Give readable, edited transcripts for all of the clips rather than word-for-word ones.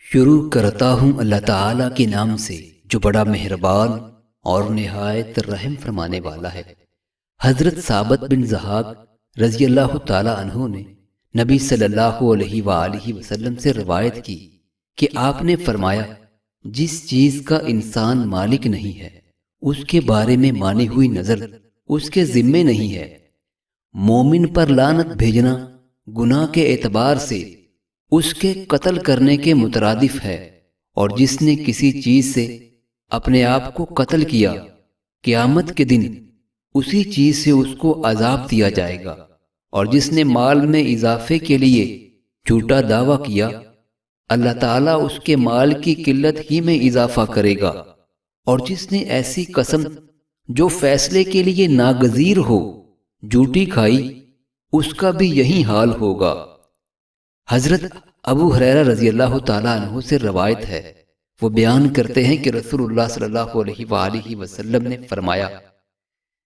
شروع کرتا ہوں اللہ تعالیٰ کے نام سے جو بڑا مہربان اور نہایت رحم فرمانے والا ہے۔ حضرت ثابت بن ضحاک رضی اللہ تعالیٰ عنہ نے نبی صلی اللہ علیہ وآلہ وسلم سے روایت کی کہ آپ نے فرمایا، جس چیز کا انسان مالک نہیں ہے اس کے بارے میں مانی ہوئی نظر اس کے ذمے نہیں ہے۔ مومن پر لعنت بھیجنا گناہ کے اعتبار سے اس کے قتل کرنے کے مترادف ہے، اور جس نے کسی چیز سے اپنے آپ کو قتل کیا قیامت کے دن اسی چیز سے اس کو عذاب دیا جائے گا، اور جس نے مال میں اضافے کے لیے جھوٹا دعویٰ کیا اللہ تعالیٰ اس کے مال کی قلت ہی میں اضافہ کرے گا، اور جس نے ایسی قسم جو فیصلے کے لیے ناگزیر ہو جھوٹی کھائی اس کا بھی یہی حال ہوگا۔ حضرت ابو ہریرہ رضی اللہ تعالیٰ عنہ سے روایت ہے، وہ بیان کرتے ہیں کہ رسول اللہ صلی اللہ علیہ وآلہ وسلم نے فرمایا،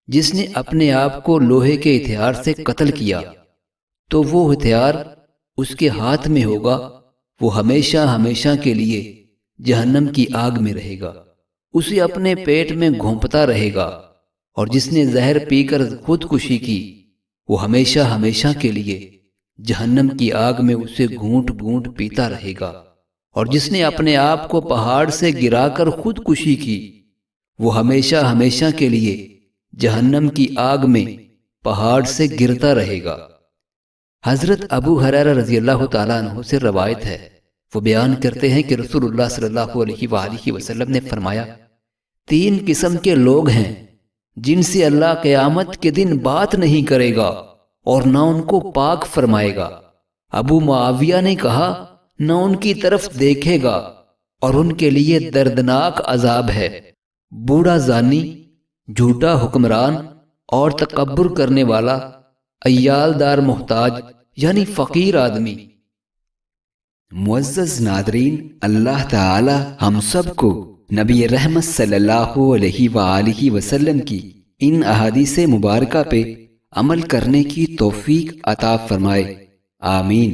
جس نے اپنے آپ کو لوہے کے ہتھیار سے قتل کیا تو وہ ہتھیار اس کے ہاتھ میں ہوگا، وہ ہمیشہ ہمیشہ کے لیے جہنم کی آگ میں رہے گا، اسے اپنے پیٹ میں گھونپتا رہے گا، اور جس نے زہر پی کر خودکشی کی وہ ہمیشہ ہمیشہ کے لیے جہنم کی آگ میں اسے گھونٹ گھونٹ پیتا رہے گا، اور جس نے اپنے آپ کو پہاڑ سے گرا کر خودکشی کی وہ ہمیشہ ہمیشہ کے لیے جہنم کی آگ میں پہاڑ سے گرتا رہے گا۔ حضرت ابو ہریرہ رضی اللہ تعالیٰ عنہ سے روایت ہے، وہ بیان کرتے ہیں کہ رسول اللہ صلی اللہ علیہ وآلہ وسلم نے فرمایا، 3 قسم کے لوگ ہیں جن سے اللہ قیامت کے دن بات نہیں کرے گا اور نہ ان کو پاک فرمائے گا۔ ابو معاویہ نے کہا، نہ ان کی طرف دیکھے گا اور ان کے لیے دردناک عذاب ہے۔ بوڑھا زانی، جھوٹا حکمران اور تکبر کرنے والا، عیال دار محتاج یعنی فقیر آدمی۔ معزز ناظرین، اللہ تعالی ہم سب کو نبی رحمت صلی اللہ علیہ وآلہ وسلم کی ان احادیث مبارکہ پہ عمل کرنے کی توفیق عطا فرمائے، آمین۔